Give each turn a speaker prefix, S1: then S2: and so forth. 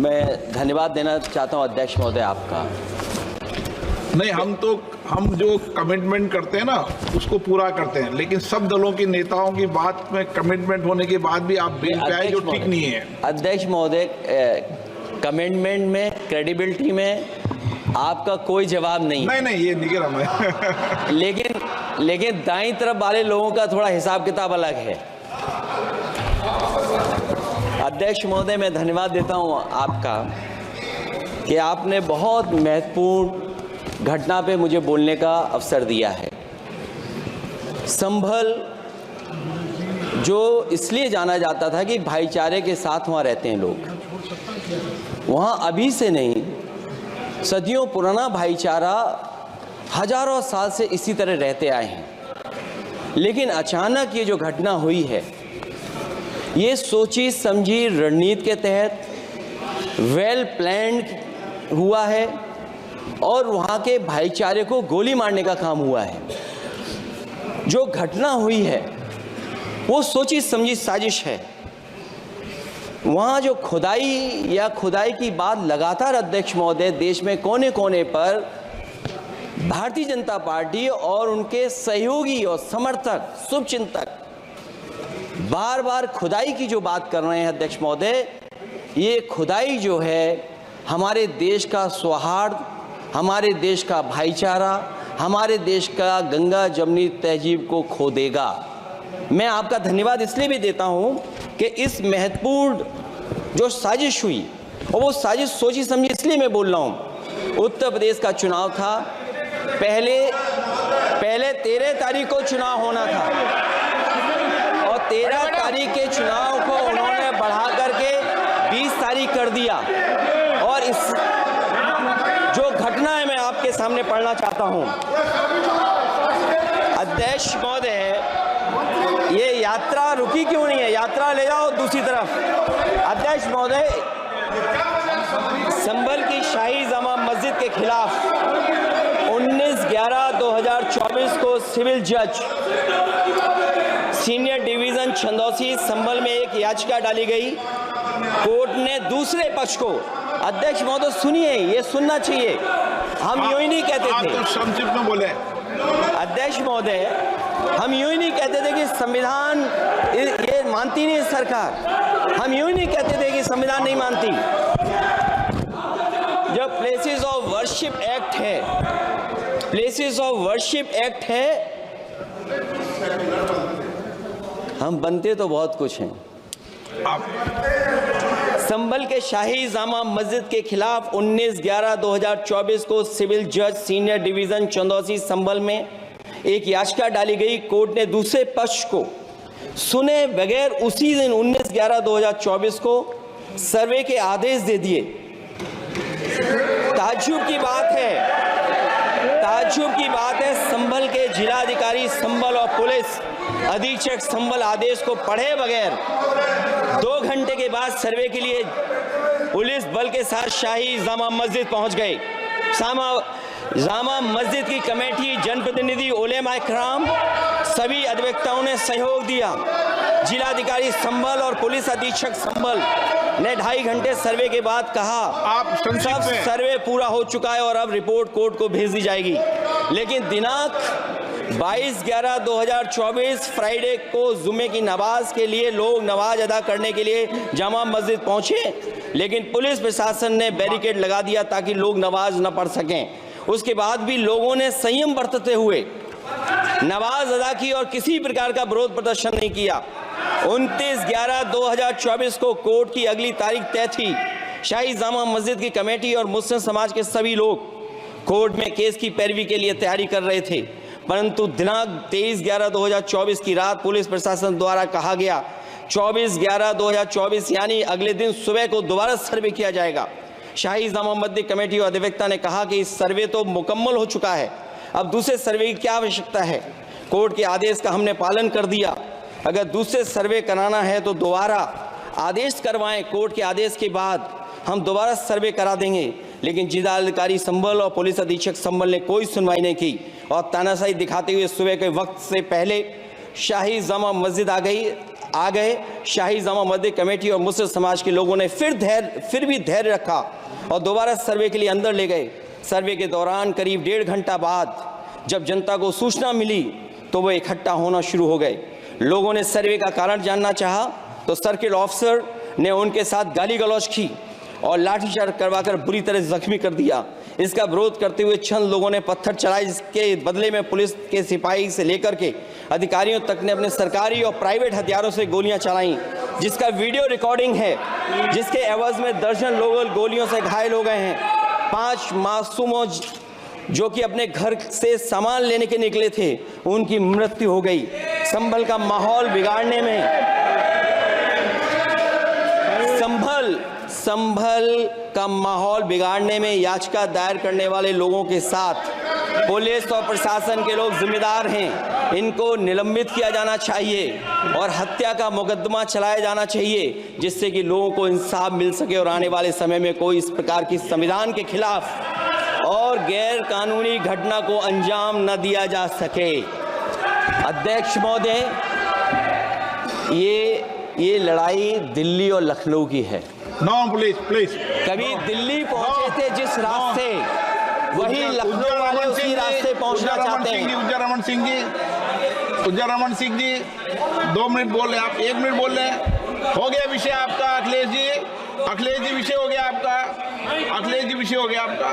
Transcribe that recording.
S1: मैं धन्यवाद देना चाहता हूं अध्यक्ष महोदय आपका।
S2: नहीं, हम जो कमिटमेंट करते हैं ना उसको पूरा करते हैं, लेकिन सब दलों के नेताओं की बात में कमिटमेंट होने के बाद भी आप बेल पे आए जो ठीक नहीं है।
S1: अध्यक्ष महोदय, कमिटमेंट में, क्रेडिबिलिटी में आपका कोई जवाब नहीं।
S2: नहीं, ये नहीं कह रहा मैं।
S1: लेकिन दाईं तरफ वाले लोगों का थोड़ा हिसाब किताब अलग है। अध्यक्ष महोदय, मैं धन्यवाद देता हूं आपका कि आपने बहुत महत्वपूर्ण घटना पे मुझे बोलने का अवसर दिया है। संभल जो इसलिए जाना जाता था कि भाईचारे के साथ वहाँ रहते हैं लोग, वहाँ अभी से नहीं, सदियों पुराना भाईचारा हजारों साल से इसी तरह रहते आए हैं। लेकिन अचानक ये जो घटना हुई है, ये सोची समझी रणनीति के तहत वेल प्लान्ड हुआ है और वहाँ के भाईचारे को गोली मारने का काम हुआ है। जो घटना हुई है वो सोची समझी साजिश है। वहाँ जो खुदाई की बात लगातार अध्यक्ष महोदय देश में कोने कोने पर भारतीय जनता पार्टी और उनके सहयोगी और समर्थक, शुभचिंतक बार बार खुदाई की जो बात कर रहे हैं अध्यक्ष महोदय, ये खुदाई जो है हमारे देश का सौहार्द, हमारे देश का भाईचारा, हमारे देश का गंगा जमनी तहजीब को खो देगा। मैं आपका धन्यवाद इसलिए भी देता हूं कि इस महत्वपूर्ण जो साजिश हुई, और वो साजिश सोची समझी इसलिए मैं बोल रहा हूं। उत्तर प्रदेश का चुनाव था, पहले 13 तारीख को चुनाव होना था और 13 तारीख के चुनाव को उन्होंने बढ़ा करके 20 तारीख कर दिया। और इस जो घटना है मैं आपके सामने पढ़ना चाहता हूं। अध्यक्ष महोदय, ये यात्रा रुकी क्यों नहीं है? यात्रा ले जाओ दूसरी तरफ। अध्यक्ष महोदय, संभल की शाही जामा मस्जिद के खिलाफ 19/11/2024 को सिविल जज सीनियर डिवीजन छंदौसी संभल में एक याचिका डाली गई। कोर्ट ने दूसरे पक्ष को, अध्यक्ष महोदय सुनिए, ये सुनना चाहिए, हम यूं ही नहीं कहते थे,
S2: तो संक्षिप्त में बोले।
S1: अध्यक्ष महोदय, हम यूं ही नहीं कहते थे कि संविधान ये मानती नहीं सरकार, हम यूं ही नहीं कहते थे कि संविधान नहीं मानती। जब प्लेसेस ऑफ वर्शिप एक्ट है, प्लेसेस ऑफ वर्शिप एक्ट है, हम बनते तो बहुत कुछ हैं। संभल के शाही जामा मस्जिद के खिलाफ 19/11/2024 को सिविल जज सीनियर डिवीजन चंदौसी संभल में एक याचिका डाली गई। कोर्ट ने दूसरे पक्ष को सुने बगैर उसी दिन 19/11/2024 को सर्वे के आदेश दे दिए। ताज्जुब की बात है, संभल के जिलाधिकारी संभल और पुलिस अधीक्षक संभल आदेश को पढ़े बगैर 2 घंटे के बाद सर्वे के लिए पुलिस बल के साथ शाही जामा मस्जिद पहुंच गए। जामा मस्जिद की कमेटी, जनप्रतिनिधि, उलेमा इकराम, सभी अधिवक्ताओं ने सहयोग दिया। जिलाधिकारी संभल और पुलिस अधीक्षक संभल ने 2.5 घंटे सर्वे के बाद कहा सब सर्वे पूरा हो चुका है और अब रिपोर्ट कोर्ट को भेज दी जाएगी। लेकिन दिनांक 22/11/2024 फ्राइडे को जुमे की नमाज के लिए लोग नमाज अदा करने के लिए जामा मस्जिद पहुंचे, लेकिन पुलिस प्रशासन ने बैरिकेड लगा दिया ताकि लोग नमाज न पढ़ सकें। उसके बाद भी लोगों ने संयम बरतते हुए नमाज अदा की और किसी प्रकार का विरोध प्रदर्शन नहीं किया। 29/11/2024 को कोर्ट की अगली तारीख तय थी। शाही जामा मस्जिद की कमेटी और मुस्लिम समाज के सभी लोग कोर्ट में केस की पैरवी के लिए तैयारी कर रहे थे, परंतु दिनांक 23/11/2024 की रात पुलिस प्रशासन द्वारा कहा गया 24/11/2024 यानी अगले दिन सुबह को दोबारा सर्वे किया जाएगा। शाही जामा मस्जिद कमेटी और अधिवक्ता ने कहा कि इस सर्वे तो मुकम्मल हो चुका है, अब दूसरे सर्वे की क्या आवश्यकता है? कोर्ट के आदेश का हमने पालन कर दिया। अगर दूसरे सर्वे कराना है तो दोबारा आदेश करवाएं, कोर्ट के आदेश के बाद हम दोबारा सर्वे करा देंगे। लेकिन जिलाधिकारी संभल और पुलिस अधीक्षक संभल ने कोई सुनवाई नहीं की और तानाशाही दिखाते हुए सुबह के वक्त से पहले शाही जामा मस्जिद आ गई। आ गए। शाही जामा मस्जिद कमेटी और मुस्लिम समाज के लोगों ने फिर भी धैर्य रखा और दोबारा सर्वे के लिए अंदर ले गए। सर्वे के दौरान करीब 1.5 घंटा बाद जब जनता को सूचना मिली तो वो इकट्ठा होना शुरू हो गए। लोगों ने सर्वे का कारण जानना चाहा तो सर्किल ऑफिसर ने उनके साथ गाली गलौज की और लाठीचार्ज करवाकर बुरी तरह जख्मी कर दिया। इसका विरोध करते हुए चंद लोगों ने पत्थर चलाए, जिसके बदले में पुलिस के सिपाही से लेकर के अधिकारियों तक ने अपने सरकारी और प्राइवेट हथियारों से गोलियां चलाईं, जिसका वीडियो रिकॉर्डिंग है, जिसके एवज में दर्जन लोग गोलियों से घायल हो गए हैं। 5 मासूमों जो कि अपने घर से सामान लेने के निकले थे, उनकी मृत्यु हो गई। संभल का माहौल बिगाड़ने में संभल का माहौल बिगाड़ने में याचिका दायर करने वाले लोगों के साथ पुलिस और प्रशासन के लोग जिम्मेदार हैं। इनको निलंबित किया जाना चाहिए और हत्या का मुकदमा चलाया जाना चाहिए, जिससे कि लोगों को इंसाफ मिल सके और आने वाले समय में कोई इस प्रकार की संविधान के खिलाफ और गैर कानूनी घटना को अंजाम न दिया जा सके। अध्यक्ष महोदय, ये लड़ाई दिल्ली और लखनऊ की है।
S2: नो प्लीज
S1: कभी दिल्ली पहुंचे थे जिस रास्ते, वही लखनऊ वाले उसी रास्ते पहुंचना चाहते हैं।
S2: उज्जर रमन सिंह जी 2 मिनट बोल रहे हैं, आप 1 मिनट बोल रहे हैं। हो गया विषय आपका अखिलेश जी विषय हो गया आपका। अखिलेश जी विषय हो गया आपका।